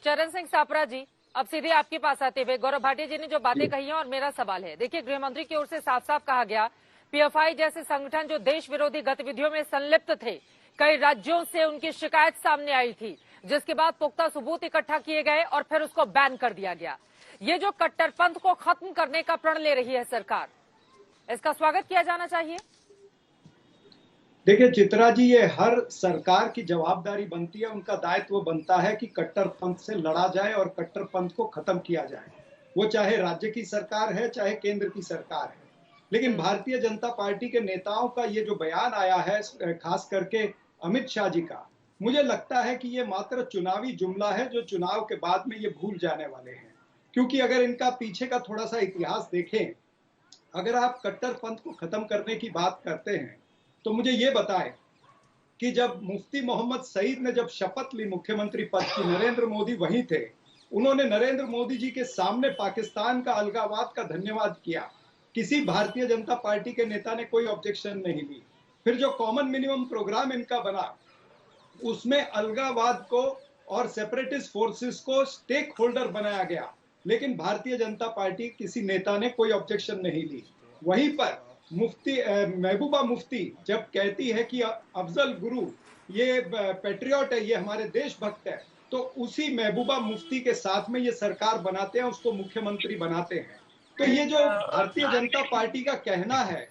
चरण सिंह सापरा जी, अब सीधे आपके पास आते हुए गौरव भाटिया जी ने जो बातें कही हैं और मेरा सवाल है, देखिए गृह मंत्री की ओर से साफ साफ कहा गया पीएफआई जैसे संगठन जो देश विरोधी गतिविधियों में संलिप्त थे, कई राज्यों से उनकी शिकायत सामने आई थी, जिसके बाद पुख्ता सबूत इकट्ठा किए गए और फिर उसको बैन कर दिया गया। ये जो कट्टरपंथ को खत्म करने का प्रण ले रही है सरकार, इसका स्वागत किया जाना चाहिए। देखिए चित्रा जी, ये हर सरकार की जवाबदारी बनती है, उनका दायित्व बनता है कि कट्टरपंथ से लड़ा जाए और कट्टरपंथ को खत्म किया जाए। वो चाहे राज्य की सरकार है चाहे केंद्र की सरकार है। लेकिन भारतीय जनता पार्टी के नेताओं का ये जो बयान आया है, खास करके अमित शाह जी का, मुझे लगता है कि ये मात्र चुनावी जुमला है जो चुनाव के बाद में ये भूल जाने वाले हैं। क्योंकि अगर इनका पीछे का थोड़ा सा इतिहास देखें, अगर आप कट्टरपंथ को खत्म करने की बात करते हैं तो मुझे ये बताएं कि जब मुफ्ती मोहम्मद सईद ने जब शपथ ली मुख्यमंत्री पद की, नरेंद्र मोदी वहीं थे, उन्होंने नरेंद्र मोदी जी के सामने पाकिस्तान का अलगाववाद का धन्यवाद किया। किसी भारतीय जनता पार्टी के नेता ने कोई ऑब्जेक्शन नहीं दी। फिर जो कॉमन मिनिमम प्रोग्राम इनका बना, उसमें अलगाववाद को और सेपरेटिस्ट फोर्सेस को स्टेक होल्डर बनाया गया, लेकिन भारतीय जनता पार्टी किसी नेता ने कोई ऑब्जेक्शन नहीं दी। वहीं पर महबूबा मुफ्ती जब कहती है कि अफजल गुरु ये पैट्रियट है, ये हमारे देशभक्त है, तो उसी महबूबा मुफ्ती के साथ में ये सरकार बनाते हैं, उसको मुख्यमंत्री बनाते हैं। तो ये जो भारतीय जनता पार्टी का कहना है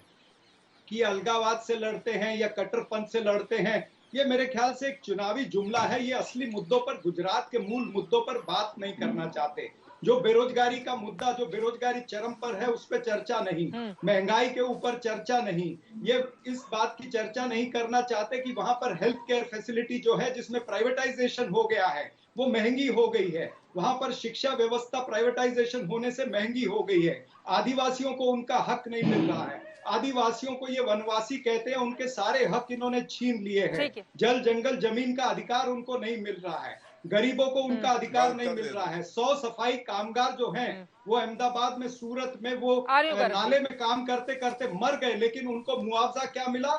कि अलगाववाद से लड़ते हैं या कट्टरपंथ से लड़ते हैं, ये मेरे ख्याल से एक चुनावी जुमला है। ये असली मुद्दों पर, गुजरात के मूल मुद्दों पर बात नहीं करना चाहते। जो बेरोजगारी का मुद्दा, जो बेरोजगारी चरम पर है, उस पर चर्चा नहीं, महंगाई के ऊपर चर्चा नहीं, ये इस बात की चर्चा नहीं करना चाहते कि वहां पर हेल्थ केयर फैसिलिटी जो है, जिसमें प्राइवेटाइजेशन हो गया है, वो महंगी हो गई है। वहां पर शिक्षा व्यवस्था प्राइवेटाइजेशन होने से महंगी हो गई है। आदिवासियों को उनका हक नहीं मिल रहा है। आदिवासियों को ये वनवासी कहते हैं, उनके सारे हक इन्होंने छीन लिए हैं। जल जंगल जमीन का अधिकार उनको नहीं मिल रहा है। गरीबों को उनका अधिकार नहीं मिल रहा है। 100 सफाई कामगार जो हैं, वो अहमदाबाद में, सूरत में, वो नाले में काम करते करते मर गए, लेकिन उनको मुआवजा क्या मिला?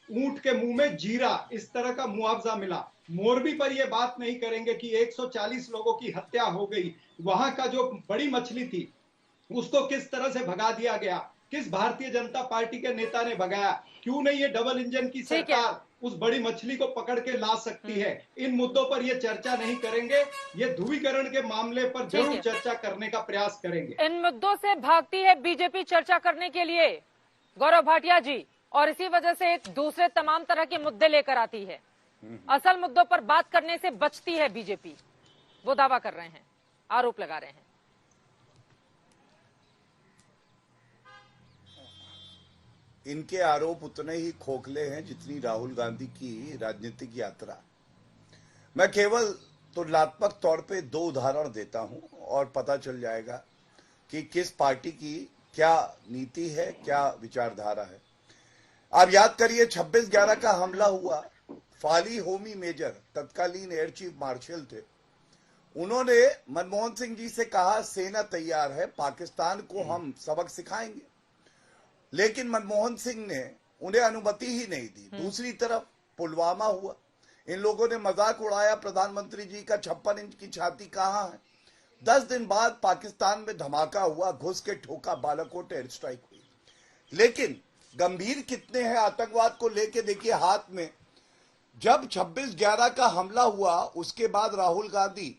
ऊंट के मुंह में जीरा, इस तरह का मुआवजा मिला। मोरबी पर ये बात नहीं करेंगे कि 140 लोगों की हत्या हो गई। वहां का जो बड़ी मछली थी, उसको किस तरह से भगा दिया गया? किस भारतीय जनता पार्टी के नेता ने भगाया? क्यों नहीं ये डबल इंजन की सरकार उस बड़ी मछली को पकड़ के ला सकती है? इन मुद्दों पर ये चर्चा नहीं करेंगे। ये ध्रुवीकरण के मामले पर जरूर चर्चा करने का प्रयास करेंगे। इन मुद्दों से भागती है बीजेपी चर्चा करने के लिए, गौरव भाटिया जी, और इसी वजह से एक दूसरे तमाम तरह के मुद्दे लेकर आती है। असल मुद्दों पर बात करने से बचती है बीजेपी, वो दावा कर रहे हैं, आरोप लगा रहे हैं। इनके आरोप उतने ही खोखले हैं जितनी राहुल गांधी की राजनीतिक यात्रा। मैं केवल तुलनात्मक तौर पे 2 उदाहरण देता हूं और पता चल जाएगा कि किस पार्टी की क्या नीति है, क्या विचारधारा है। आप याद करिए 26/11 का हमला हुआ, फाली होमी मेजर तत्कालीन एयर चीफ मार्शल थे, उन्होंने मनमोहन सिंह जी से कहा सेना तैयार है, पाकिस्तान को हम सबक सिखाएंगे, लेकिन मनमोहन सिंह ने उन्हें अनुमति ही नहीं दी। दूसरी तरफ पुलवामा हुआ, इन लोगों ने मजाक उड़ाया प्रधानमंत्री जी का 56 इंच की छाती कहां है। 10 दिन बाद पाकिस्तान में धमाका हुआ, घुस के ठोका, बालाकोट एयर स्ट्राइक हुई। लेकिन गंभीर कितने हैं आतंकवाद को लेके? देखिए हाथ में, जब 26/11 का हमला हुआ उसके बाद राहुल गांधी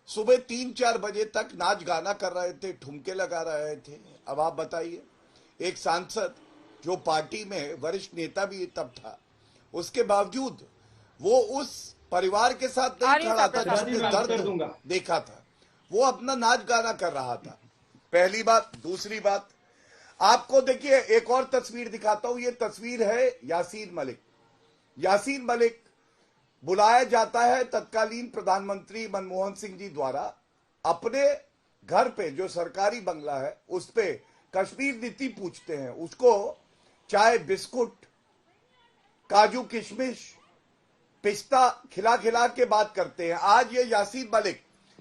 सुबह 3-4 बजे तक नाच गाना कर रहे थे, ठुमके लगा रहे थे। अब आप बताइए, एक सांसद जो पार्टी में वरिष्ठ नेता भी तब था, उसके बावजूद वो उस परिवार के साथ नहीं खड़ा था जिसने दर्द देखा था, वो अपना नाच गाना कर रहा था। पहली बात। दूसरी बात, आपको देखिए एक और तस्वीर दिखाता हूं। ये तस्वीर है यासीन मलिक। यासीन मलिक बुलाया जाता है तत्कालीन प्रधानमंत्री मनमोहन सिंह जी द्वारा अपने घर पे, जो सरकारी बंगला है, उस पे कश्मीर नीति पूछते हैं। उसको चाय, बिस्कुट, काजू किशमिश, पिस्ता खिला खिला के बात करते हैं। आज ये यासीन मलिक,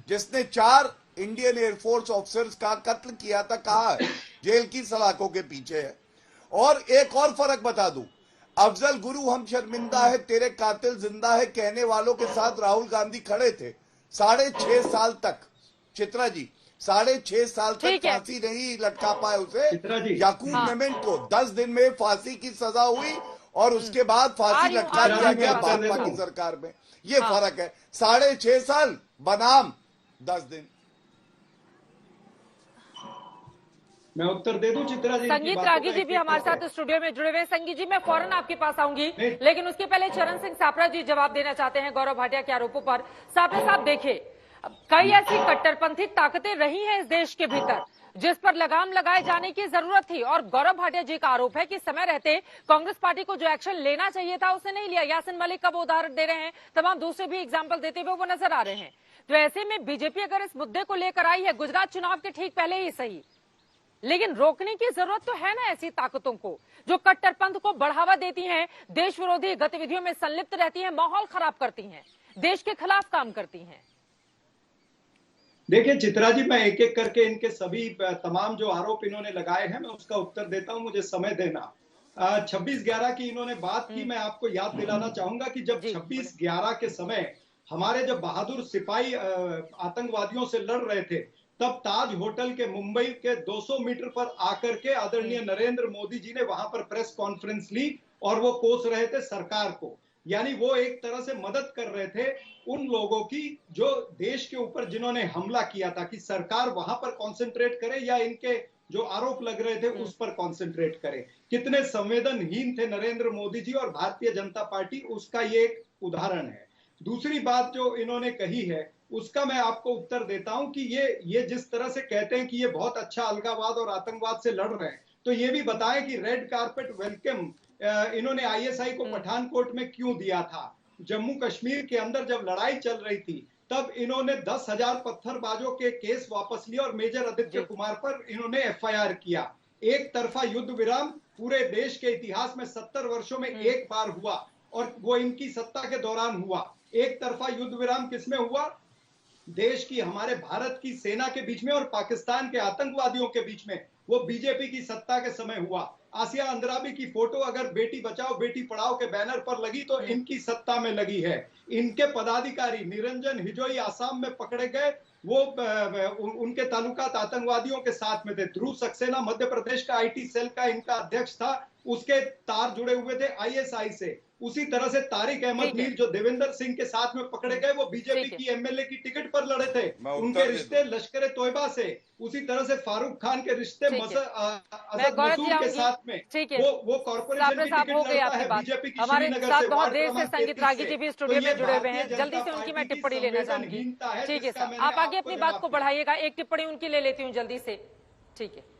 जिसने 4 इंडियन एयरफोर्स ऑफिसर्स का कत्ल किया था, कहा है जेल की सलाखों के पीछे है। और एक और फर्क बता दूं, अफजल गुरु हम शर्मिंदा है, तेरे कातिल जिंदा है कहने वालों के साथ राहुल गांधी खड़े थे 6.5 साल तक, चित्रा जी 6.5 साल तक ठीक है। फांसी नहीं लटका पाए उसे। चित्रा जी। याकूब हाँ। मेमन को 10 दिन में फांसी की सजा हुई और उसके बाद फांसी लटका आ रही दिया हूँ, गया आ रही हूँ। भाजपा की सरकार में। ये हाँ। फर्क है, 6.5 साल बनाम 10 दिन। मैं उत्तर दे दूं चित्रा जी? संगीत रागी जी भी हमारे साथ स्टूडियो में जुड़े हुए हैं। संगीत जी, मैं फौरन आपके पास आऊंगी, नहीं। लेकिन उसके पहले चरण सिंह सापरा जी जवाब देना चाहते हैं गौरव भाटिया के आरोपों पर। सापरा साहब देखिए, कई ऐसी कट्टरपंथी ताकतें रही हैं इस देश के भीतर जिस पर लगाम लगाए जाने की जरूरत थी, और गौरव भाटिया जी का आरोप है कि समय रहते कांग्रेस पार्टी को जो एक्शन लेना चाहिए था उसे नहीं लिया। यासिन मलिक का वो उदाहरण दे रहे हैं, तमाम दूसरे भी एग्जाम्पल देते हुए वो नजर आ रहे हैं। तो ऐसे में बीजेपी अगर इस मुद्दे को लेकर आई है, गुजरात चुनाव के ठीक पहले ही सही, लेकिन रोकने की जरूरत तो है ना ऐसी ताकतों को जो कट्टरपंथ को बढ़ावा देती हैं, देश विरोधी गतिविधियों में संलिप्त रहती हैं, माहौल खराब करती हैं, देश के खिलाफ काम करती हैं। देखिए चित्रा जी, मैं एक एक करके इनके सभी तमाम जो आरोप इन्होंने लगाए हैं मैं उसका उत्तर देता हूं, मुझे समय देना। 26/11 की इन्होंने बात की, मैं आपको याद दिलाना चाहूंगा कि जब 26/11 के समय हमारे जब बहादुर सिपाही आतंकवादियों से लड़ रहे थे, तब ताज होटल के मुंबई के 200 मीटर पर आकर के आदरणीय नरेंद्र मोदी जी ने वहां पर प्रेस कॉन्फ्रेंस ली और वो कोस रहे थे सरकार को। यानी वो एक तरह से मदद कर रहे थे उन लोगों की जो देश के ऊपर जिन्होंने हमला किया था, कि सरकार वहां पर कंसंट्रेट करे या इनके जो आरोप लग रहे थे उस पर कंसंट्रेट करे। कितने संवेदनहीन थे नरेंद्र मोदी जी और भारतीय जनता पार्टी, उसका ये एक उदाहरण है। दूसरी बात जो इन्होंने कही है उसका मैं आपको उत्तर देता हूं कि ये जिस तरह से कहते हैं कि ये बहुत अच्छा अलगाववाद और आतंकवाद से लड़ रहे हैं, तो ये भी बताएं कि रेड कारपेट वेलकम इन्होंने आईएसआई को पठानकोट में क्यों दिया था। जम्मू कश्मीर के अंदर जब लड़ाई चल रही थी तब इन्होंने 10,000 पत्थरबाजों के केस वापस लिए और मेजर आदित्य कुमार पर इन्होंने एफआईआर किया। एक तरफा युद्ध विराम पूरे देश के इतिहास में 70 वर्षों में एक बार हुआ और वो इनकी सत्ता के दौरान हुआ। एक तरफा युद्ध विराम किसमें हुआ? देश की, हमारे भारत की सेना के बीच में और पाकिस्तान के आतंकवादियों के बीच में, वो बीजेपी की सत्ता के समय हुआ। आसिया अंद्राबी की फोटो अगर बेटी बचाओ बेटी पढ़ाओ के बैनर पर लगी तो इनकी सत्ता में लगी है। इनके पदाधिकारी निरंजन हिजोई आसाम में पकड़े गए, वो उनके ताल्लुकात आतंकवादियों के साथ में थे। ध्रुव सक्सेना मध्य प्रदेश का आईटी सेल का इनका अध्यक्ष था, उसके तार जुड़े हुए थे आईएसआई से। उसी तरह से तारिक अहमद मीर जो देवेंद्र सिंह के साथ में पकड़े गए, वो बीजेपी की एमएलए की टिकट पर लड़े थे, उनके रिश्ते लश्कर तोयबा से। उसी तरह से फारूक खान के रिश्ते असद मसूद के साथ में, वो कॉर्पोरेशन की टिकट लड़ता है बीजेपी की श्रीनगर से। बहुत देर से संगीत रागी जी भी स्टूडियो में जुड़े हुए हैं, जल्दी से उनकी मैं टिप्पणी लेना चाहूंगी। ठीक है सर, आप आगे अपनी बात को बढ़ाइएगा, एक टिप्पणी उनकी ले लेती हूँ जल्दी से। ठीक है।